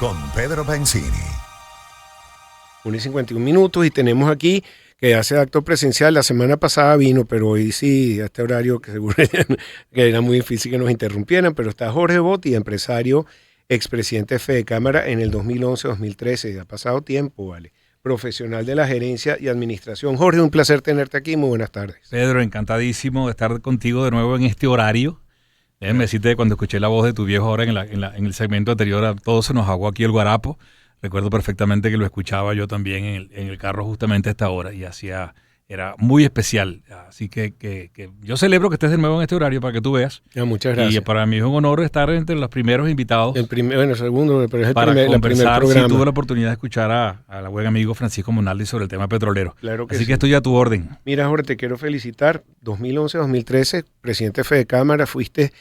con Pedro Benzini. 1:51 y tenemos aquí que hace acto presencial. La semana pasada vino, pero hoy sí, a este horario que seguro que era muy difícil que nos interrumpieran, pero está Jorge Botti, empresario, expresidente de Fedecámara en el 2011-2013. Ha pasado tiempo, ¿vale? Profesional de la gerencia y administración. Jorge, un placer tenerte aquí. Muy buenas tardes. Pedro, encantadísimo de estar contigo de nuevo en este horario. Déjame decirte que cuando escuché la voz de tu viejo ahora en el segmento anterior, a todos se nos aguó aquí el guarapo. Recuerdo perfectamente que lo escuchaba yo también en el carro justamente a esta hora y era muy especial. Así que yo celebro que estés de nuevo en este horario para que tú veas. Ya, muchas gracias. Y para mí es un honor estar entre los primeros invitados. El segundo, pero es el para primer programa. Sí, tuve la oportunidad de escuchar a la buen amigo Francisco Monaldi sobre el tema petrolero. Claro que Así sí. que estoy a tu orden. Mira, Jorge, te quiero felicitar. 2011-2013, presidente de Fedecámara, fuiste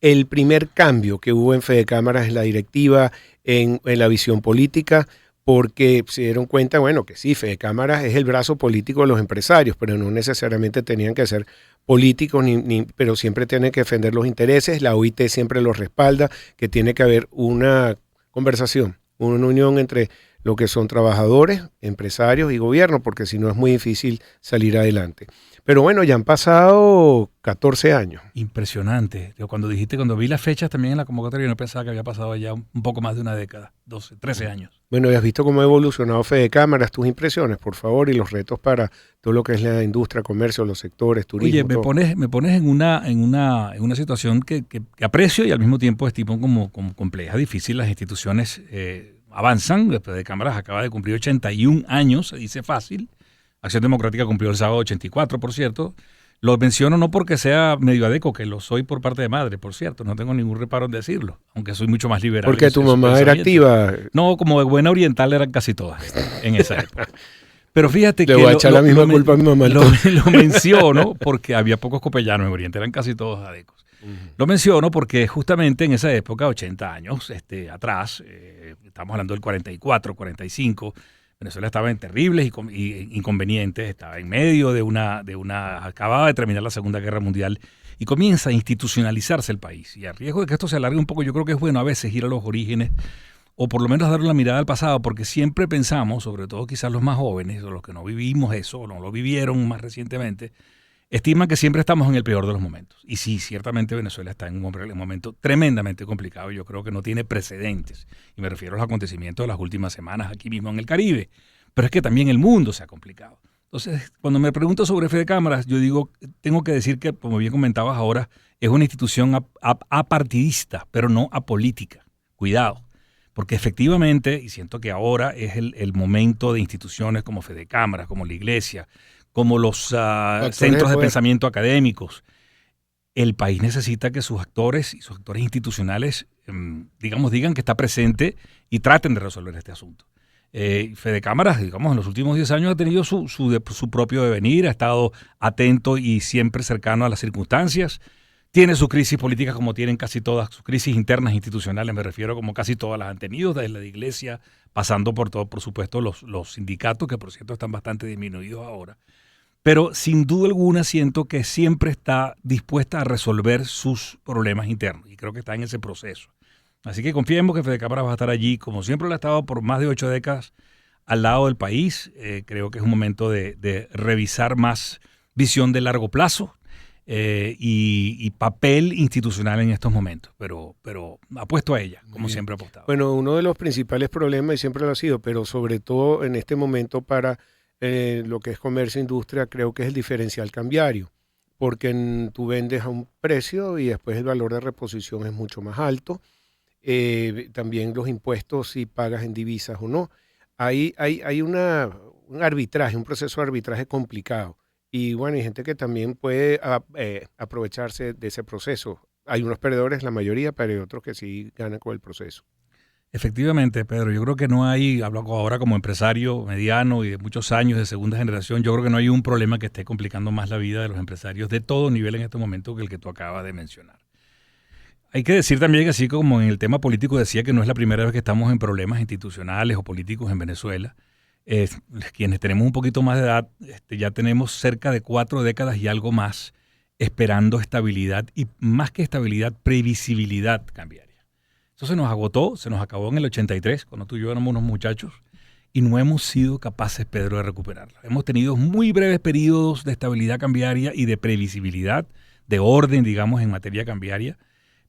el primer cambio que hubo en Fedecámara en la directiva, en la visión política, porque se dieron cuenta, bueno, que sí, Fedecámara es el brazo político de los empresarios, pero no necesariamente tenían que ser políticos, pero siempre tienen que defender los intereses. La OIT siempre los respalda, que tiene que haber una conversación, una unión entre lo que son trabajadores, empresarios y gobierno, porque si no es muy difícil salir adelante. Pero bueno, ya han pasado 14 años. Impresionante. Yo cuando vi las fechas también en la convocatoria, no pensaba que había pasado ya un poco más de una década, 12, 13 años. Bueno, ¿y has visto cómo ha evolucionado Fedecámaras? Tus impresiones, por favor, y los retos para todo lo que es la industria, comercio, los sectores, turismo. Oye, me pones en una situación que aprecio y al mismo tiempo estimo como compleja, difícil. Las instituciones avanzan. Fedecámaras acaba de cumplir 81 años, se dice fácil. Acción Democrática cumplió el sábado 84, por cierto. Lo menciono no porque sea medio adeco, que lo soy por parte de madre, por cierto. No tengo ningún reparo en decirlo, aunque soy mucho más liberal. ¿Porque tu mamá era activa? No, como de buena oriental eran casi todas en esa época. Pero fíjate Le que voy a echar la misma culpa a mi mamá. Lo menciono porque había pocos copellanos en Oriente, eran casi todos adecos. Lo menciono porque justamente en esa época, 80 años atrás, estamos hablando del 44, 45, Venezuela estaba en terribles inconvenientes, estaba en medio acababa de terminar la Segunda Guerra Mundial y comienza a institucionalizarse el país. Y a riesgo de que esto se alargue un poco, yo creo que es bueno a veces ir a los orígenes o por lo menos darle una mirada al pasado, porque siempre pensamos, sobre todo quizás los más jóvenes o los que no vivimos eso o no lo vivieron más recientemente, estiman que siempre estamos en el peor de los momentos. Y sí, ciertamente Venezuela está en un momento tremendamente complicado. Yo creo que no tiene precedentes. Y me refiero a los acontecimientos de las últimas semanas aquí mismo en el Caribe. Pero es que también el mundo se ha complicado. Entonces, cuando me pregunto sobre Fedecámaras, yo digo, tengo que decir que, como bien comentabas ahora, es una institución apartidista, pero no apolítica. Cuidado. Porque efectivamente, y siento que ahora es el momento de instituciones como Fedecámaras, como la Iglesia, como los centros de pensamiento académicos. El país necesita que sus actores y sus actores institucionales, digan que está presente y traten de resolver este asunto. Fedecámaras, digamos, en los últimos 10 años ha tenido su propio devenir, ha estado atento y siempre cercano a las circunstancias. Tiene sus crisis políticas como tienen casi todas, sus crisis internas institucionales, me refiero, como casi todas las han tenido, desde la Iglesia, pasando por todo, por supuesto, los sindicatos, que por cierto están bastante disminuidos ahora. Pero sin duda alguna siento que siempre está dispuesta a resolver sus problemas internos y creo que está en ese proceso. Así que confiemos que Fedecámaras va a estar allí, como siempre lo ha estado por más de 8 décadas, al lado del país. Creo que es un momento de revisar más visión de largo plazo y papel institucional en estos momentos, pero apuesto a ella, como siempre he apostado. Bueno, uno de los principales problemas, y siempre lo ha sido, pero sobre todo en este momento para lo que es comercio e industria, creo que es el diferencial cambiario, porque tú vendes a un precio y después el valor de reposición es mucho más alto. También los impuestos, si pagas en divisas o no. Hay un arbitraje, un proceso de arbitraje complicado. Y bueno, hay gente que también puede aprovecharse de ese proceso. Hay unos perdedores, la mayoría, pero hay otros que sí ganan con el proceso. Efectivamente, Pedro, yo creo que no hay, hablo ahora como empresario mediano y de muchos años de segunda generación, yo creo que no hay un problema que esté complicando más la vida de los empresarios de todo nivel en este momento que el que tú acabas de mencionar. Hay que decir también, así como en el tema político decía que no es la primera vez que estamos en problemas institucionales o políticos en Venezuela. Quienes tenemos un poquito más de edad, ya tenemos cerca de 4 décadas y algo más esperando estabilidad y más que estabilidad, previsibilidad cambiaria. Eso se nos agotó, se nos acabó en el 83, cuando tú y yo éramos unos muchachos, y no hemos sido capaces, Pedro, de recuperarlo. Hemos tenido muy breves periodos de estabilidad cambiaria y de previsibilidad, de orden, digamos, en materia cambiaria,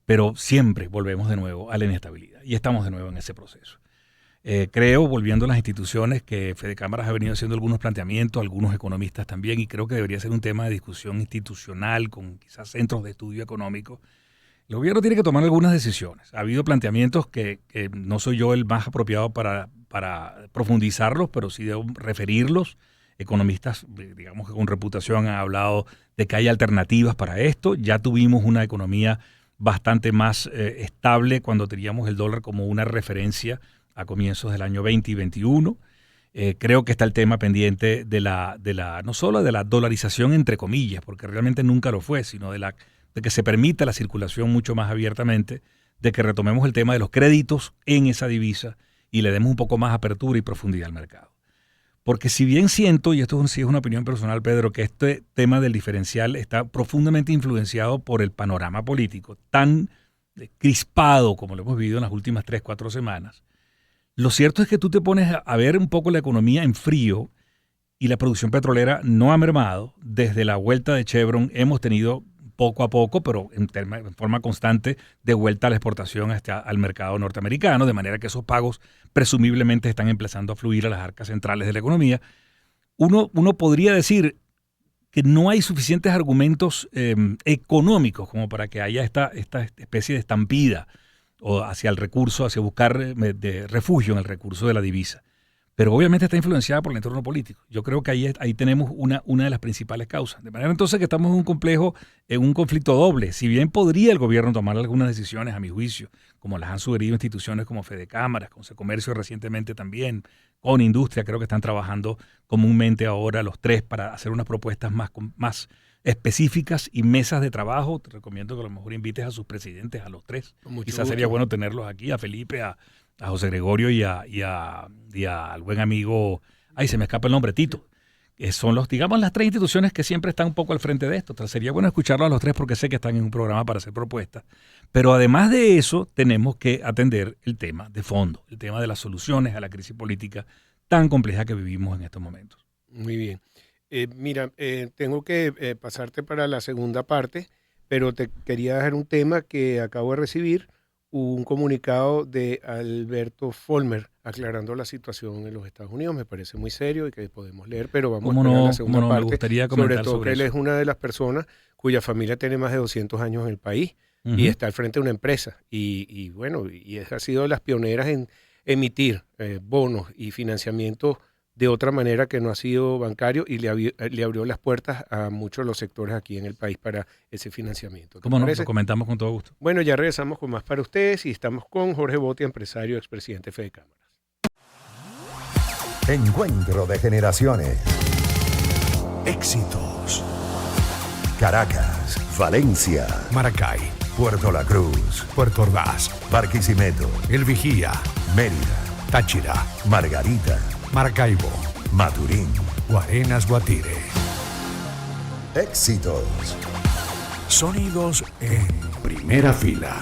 pero siempre volvemos de nuevo a la inestabilidad y estamos de nuevo en ese proceso. Creo, volviendo a las instituciones, que Fede Cámaras ha venido haciendo algunos planteamientos, algunos economistas también, y creo que debería ser un tema de discusión institucional con quizás centros de estudio económico. El gobierno tiene que tomar algunas decisiones. Ha habido planteamientos que no soy yo el más apropiado para profundizarlos, pero sí debo referirlos. Economistas, digamos que con reputación, han hablado de que hay alternativas para esto. Ya tuvimos una economía bastante más estable cuando teníamos el dólar como una referencia a comienzos del año 20 y 21. Creo que está el tema pendiente no solo de la dolarización entre comillas, porque realmente nunca lo fue, sino de que se permita la circulación mucho más abiertamente, de que retomemos el tema de los créditos en esa divisa y le demos un poco más apertura y profundidad al mercado. Porque si bien siento, y esto sí es una opinión personal, Pedro, que este tema del diferencial está profundamente influenciado por el panorama político, tan crispado como lo hemos vivido en las últimas 3, 4 semanas, lo cierto es que tú te pones a ver un poco la economía en frío y la producción petrolera no ha mermado. Desde la vuelta de Chevron hemos tenido poco a poco, pero en forma constante, de vuelta a la exportación al mercado norteamericano, de manera que esos pagos presumiblemente están empezando a fluir a las arcas centrales de la economía. Uno podría decir que no hay suficientes argumentos económicos como para que haya esta especie de estampida o hacia el recurso, hacia buscar de refugio en el recurso de la divisa. Pero obviamente está influenciada por el entorno político. Yo creo que ahí tenemos una de las principales causas. De manera entonces que estamos en un conflicto doble. Si bien podría el gobierno tomar algunas decisiones, a mi juicio, como las han sugerido instituciones como Fede Cámaras, con Comercio recientemente también, con Industria, creo que están trabajando comúnmente ahora los tres para hacer unas propuestas más específicas y mesas de trabajo. Te recomiendo que a lo mejor invites a sus presidentes, a los tres. Quizás sería bueno tenerlos aquí, a Felipe, a José Gregorio y al buen amigo, se me escapa el nombre, Tito. Son digamos, las tres instituciones que siempre están un poco al frente de esto. Sería bueno escucharlos a los tres porque sé que están en un programa para hacer propuestas. Pero además de eso, tenemos que atender el tema de fondo, el tema de las soluciones a la crisis política tan compleja que vivimos en estos momentos. Muy bien. Mira, tengo que pasarte para la segunda parte, pero te quería dejar un tema que acabo de recibir, un comunicado de Alberto Folmer aclarando la situación en los Estados Unidos. Me parece muy serio y que podemos leer, pero vamos a esperar la segunda parte. Me gustaría comentar sobre todo que él es una de las personas cuya familia tiene más de 200 años en el país y está al frente de una empresa. Y ha sido de las pioneras en emitir bonos y financiamiento de otra manera que no ha sido bancario, y le abrió las puertas a muchos de los sectores aquí en el país para ese financiamiento. ¿Cómo no? Lo comentamos con todo gusto. Bueno, ya regresamos con más para ustedes y estamos con Jorge Botia, empresario, expresidente de Fede Cámaras. Encuentro de generaciones. Éxitos. Caracas, Valencia, Maracay, Puerto La Cruz, Puerto Ordaz, Barquisimeto, El Vigía, Mérida, Táchira, Margarita, Maracaibo, Maturín. Guarenas, Guatire. Éxitos. Sonidos en primera fila.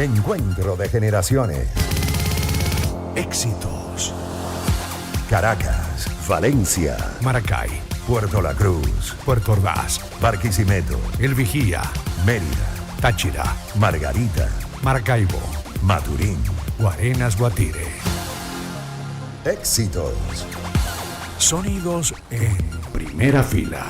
Encuentro de generaciones. Éxitos. Caracas, Valencia, Maracay, Puerto La Cruz, Puerto Ordaz, Barquisimeto, El Vigía, Mérida, Táchira, Margarita, Maracaibo, Maturín. Guarenas, Guatire. Éxitos. Sonidos en primera fila.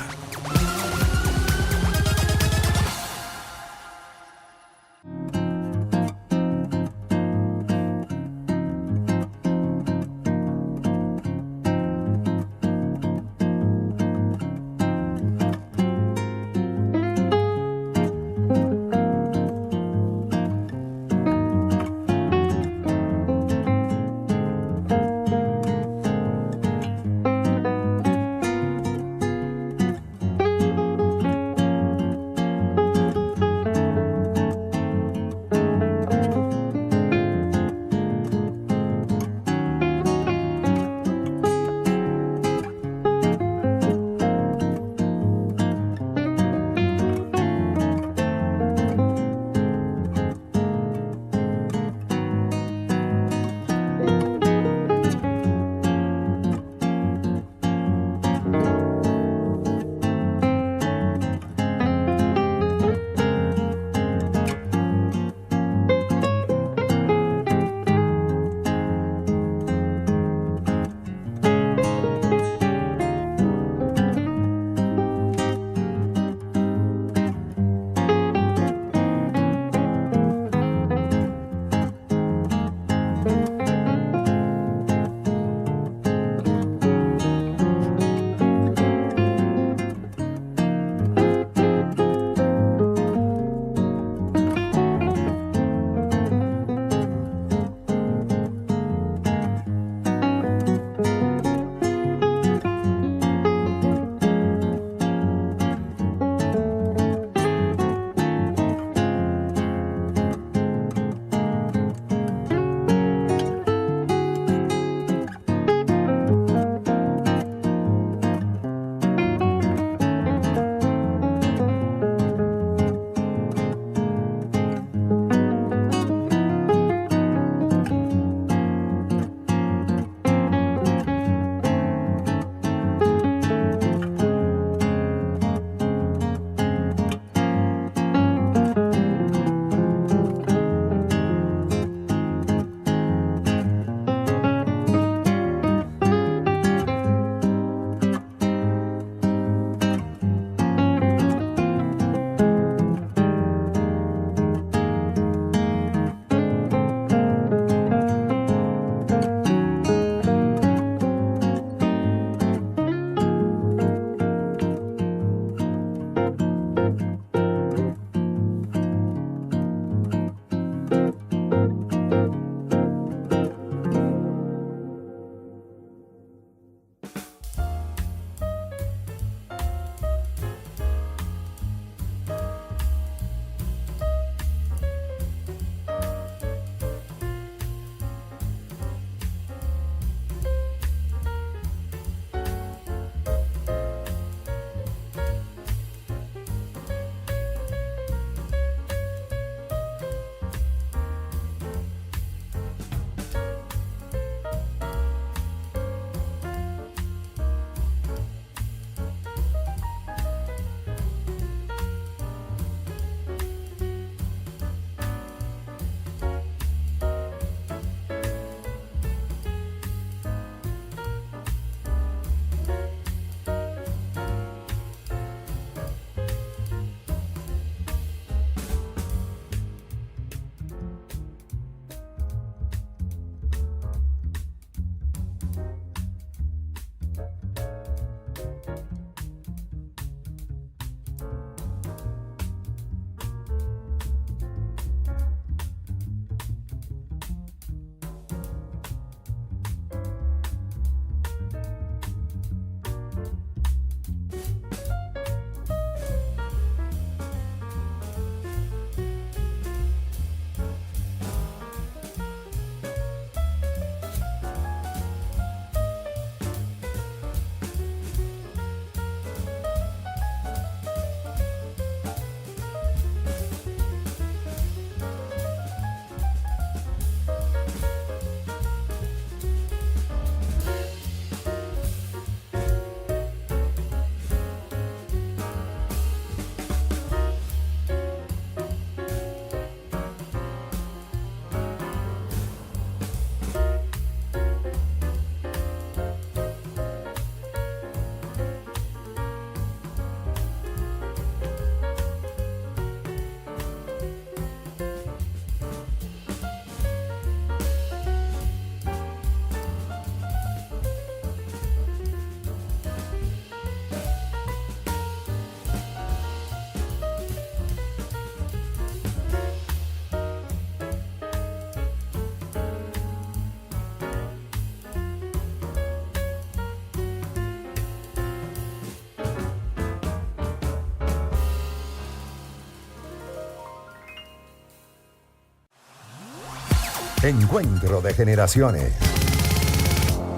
Encuentro de generaciones.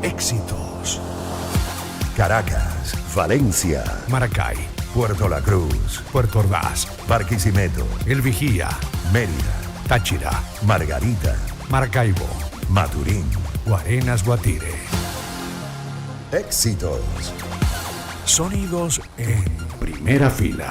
Éxitos. Caracas, Valencia, Maracay, Puerto La Cruz, Puerto Ordaz, Barquisimeto, El Vigía, Mérida, Táchira, Margarita, Maracaibo, Maturín. Guarenas Guatire. Éxitos. Sonidos en primera fila.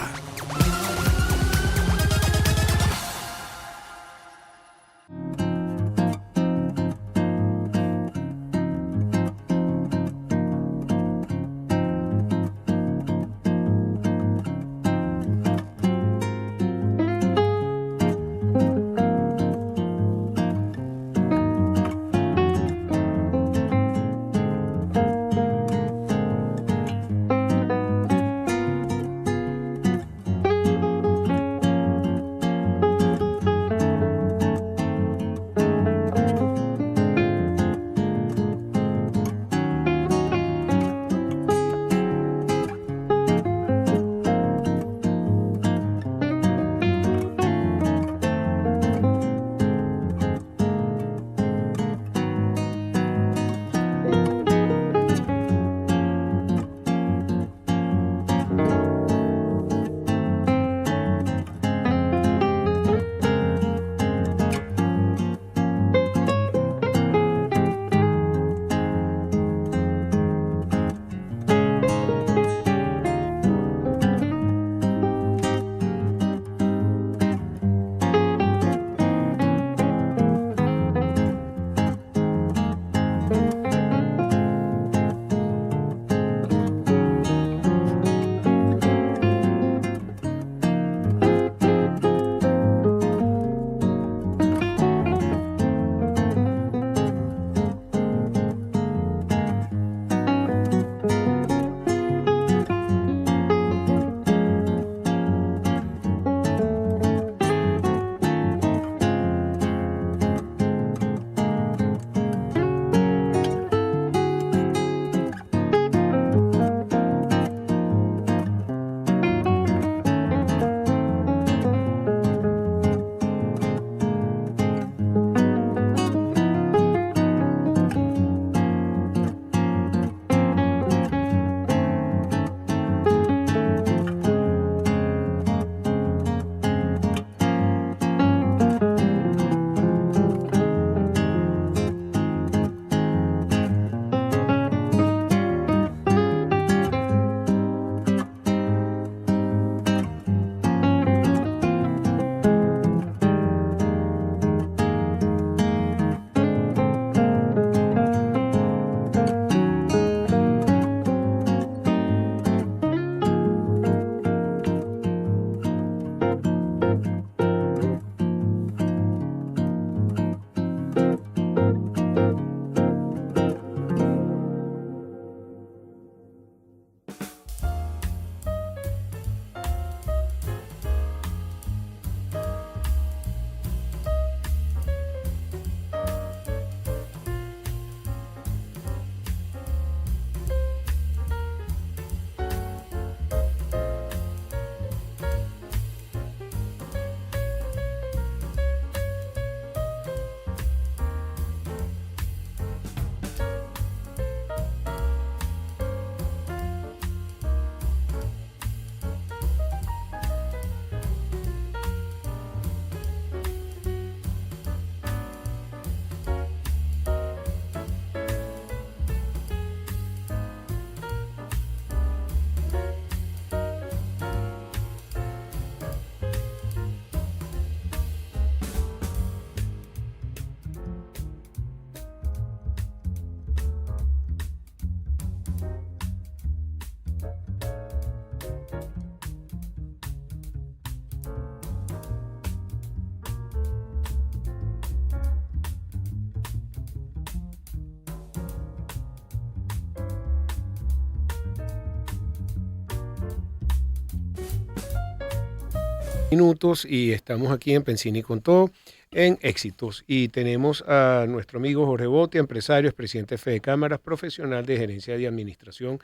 Minutos y estamos aquí en Pensini con todo en Éxitos y tenemos a nuestro amigo Jorge Botia, empresario, es presidente de Fede Cámaras, profesional de gerencia y administración.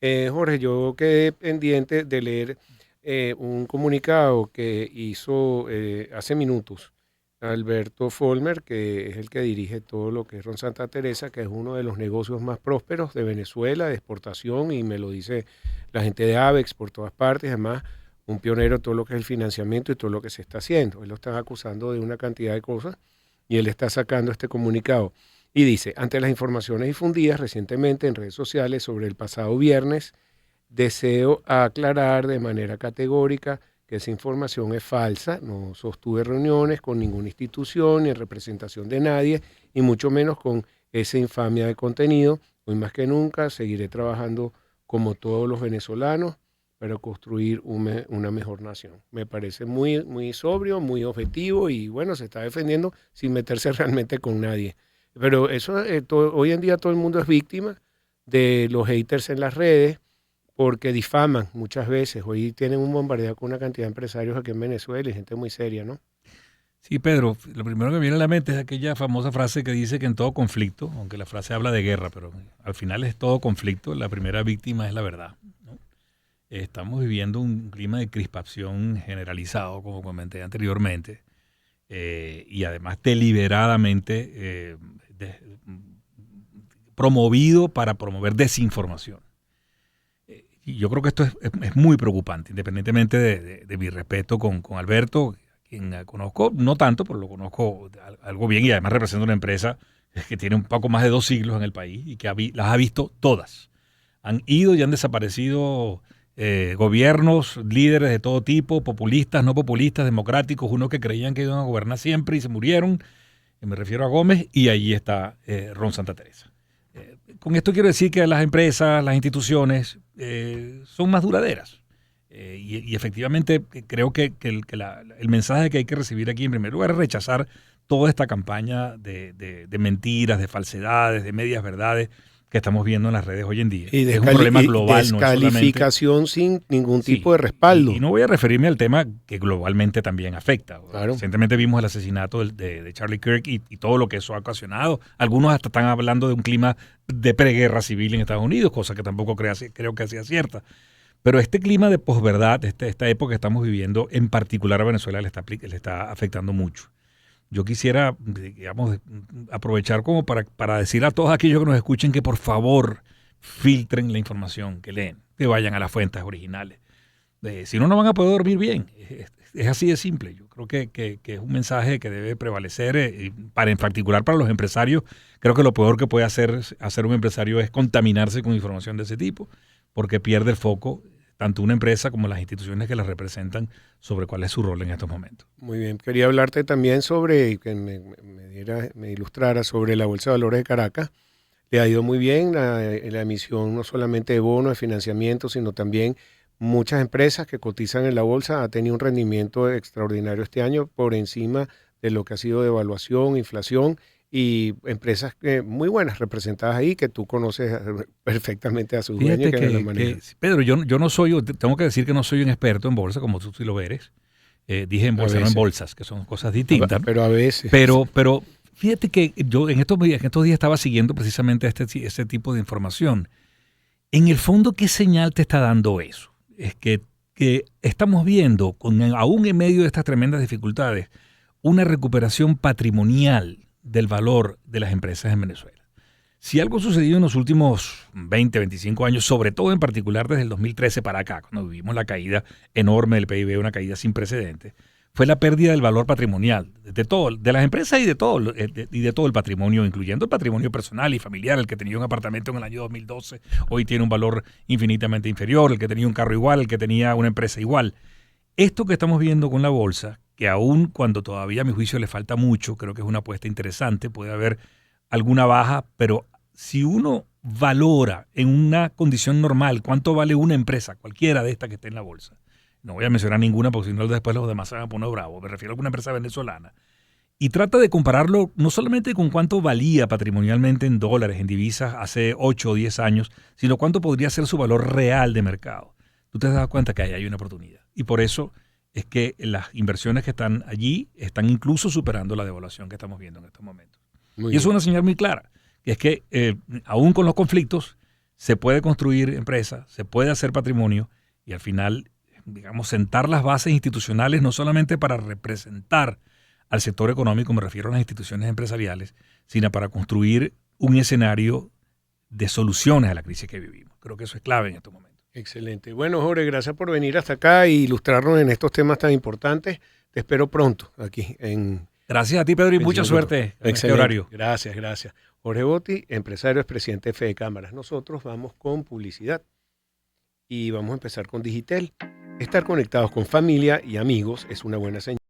Jorge, yo quedé pendiente de leer un comunicado que hizo hace minutos Alberto Folmer, que es el que dirige todo lo que es Ron Santa Teresa, que es uno de los negocios más prósperos de Venezuela, de exportación, y me lo dice la gente de Avex por todas partes, además un pionero en todo lo que es el financiamiento y todo lo que se está haciendo. Él lo están acusando de una cantidad de cosas y él está sacando este comunicado. Y dice, ante las informaciones difundidas recientemente en redes sociales sobre el pasado viernes, deseo aclarar de manera categórica que esa información es falsa. No sostuve reuniones con ninguna institución ni en representación de nadie, y mucho menos con esa infamia de contenido. Hoy más que nunca seguiré trabajando como todos los venezolanos para construir una mejor nación. Me parece muy, muy sobrio, muy objetivo, y bueno, se está defendiendo sin meterse realmente con nadie. Pero eso, hoy en día todo el mundo es víctima de los haters en las redes, porque difaman muchas veces. Hoy tienen un bombardeo con una cantidad de empresarios aquí en Venezuela y gente muy seria, ¿no? Sí, Pedro, lo primero que me viene a la mente es aquella famosa frase que dice que en todo conflicto, aunque la frase habla de guerra, pero al final es todo conflicto, la primera víctima es la verdad, ¿no? Estamos viviendo un clima de crispación generalizado, como comenté anteriormente, y además deliberadamente promovido para promover desinformación. Y yo creo que esto es muy preocupante, independientemente de mi respeto con Alberto, quien conozco, no tanto, pero lo conozco algo bien, y además representa una empresa que tiene un poco más de 2 siglos en el país y que las ha visto todas. Han ido y han desaparecido gobiernos, líderes de todo tipo, populistas, no populistas, democráticos, unos que creían que iban a gobernar siempre y se murieron. Me refiero a Gómez, y allí está Ron Santa Teresa. Con esto quiero decir que las empresas, las instituciones son más duraderas. Y efectivamente creo que el mensaje que hay que recibir aquí en primer lugar es rechazar toda esta campaña de mentiras, de falsedades, de medias verdades que estamos viendo en las redes hoy en día. Y es un problema global. Descalificación sin ningún tipo de respaldo. Y no voy a referirme al tema que globalmente también afecta. Claro. Recientemente vimos el asesinato de Charlie Kirk y todo lo que eso ha ocasionado. Algunos hasta están hablando de un clima de preguerra civil en Estados Unidos, cosa que tampoco creo que sea cierta. Pero este clima de posverdad, esta época que estamos viviendo, en particular a Venezuela, le está afectando mucho. Yo quisiera, digamos, aprovechar como para decir a todos aquellos que nos escuchen que por favor filtren la información que leen, que vayan a las fuentes originales. Si no, no van a poder dormir bien. Es así de simple. Yo creo que es un mensaje que debe prevalecer, en particular para los empresarios. Creo que lo peor que puede hacer un empresario es contaminarse con información de ese tipo, porque pierde el foco, tanto una empresa como las instituciones que la representan, sobre cuál es su rol en estos momentos. Muy bien. Quería hablarte también sobre, que me ilustrara sobre la Bolsa de Valores de Caracas. Le ha ido muy bien la emisión no solamente de bonos, de financiamiento, sino también muchas empresas que cotizan en la bolsa. Ha tenido un rendimiento extraordinario este año por encima de lo que ha sido de evaluación, inflación, y empresas muy buenas representadas ahí, que tú conoces perfectamente a sus dueños, que la manejan. Pedro, yo no soy, tengo que decir que no soy un experto en bolsa, como tú sí lo eres. Dije en bolsa, no en bolsas, que son cosas distintas. Pero a veces. Pero fíjate que yo en estos días estaba siguiendo precisamente este tipo de información. En el fondo, ¿qué señal te está dando eso? Es que estamos viendo, aún en medio de estas tremendas dificultades, una recuperación patrimonial del valor de las empresas en Venezuela. Si algo sucedió en los últimos 20, 25 años, sobre todo en particular desde el 2013 para acá, cuando vivimos la caída enorme del PIB, una caída sin precedentes, fue la pérdida del valor patrimonial de las empresas y de todo el patrimonio, incluyendo el patrimonio personal y familiar. El que tenía un apartamento en el año 2012 hoy tiene un valor infinitamente inferior, el que tenía un carro igual, el que tenía una empresa igual. Esto que estamos viendo con la bolsa, que aún cuando todavía a mi juicio le falta mucho, creo que es una apuesta interesante, puede haber alguna baja, pero si uno valora en una condición normal cuánto vale una empresa, cualquiera de estas que esté en la bolsa, no voy a mencionar ninguna porque si no después los demás se van a poner bravos, me refiero a alguna empresa venezolana, y trata de compararlo no solamente con cuánto valía patrimonialmente en dólares, en divisas hace 8 o 10 años, sino cuánto podría ser su valor real de mercado. Tú te das cuenta que ahí hay una oportunidad. Y por eso es que las inversiones que están allí están incluso superando la devaluación que estamos viendo en estos momentos. Y eso es una señal muy clara, que es que aún con los conflictos se puede construir empresas, se puede hacer patrimonio y al final, digamos, sentar las bases institucionales no solamente para representar al sector económico, me refiero a las instituciones empresariales, sino para construir un escenario de soluciones a la crisis que vivimos. Creo que eso es clave en estos momentos. Excelente. Bueno, Jorge, gracias por venir hasta acá e ilustrarnos en estos temas tan importantes. Te espero pronto aquí en... Gracias a ti, Pedro, y mucha suerte en este horario. Gracias, gracias. Jorge Botti, empresario, es presidente de Fede Cámaras. Nosotros vamos con publicidad y vamos a empezar con Digitel. Estar conectados con familia y amigos es una buena señal.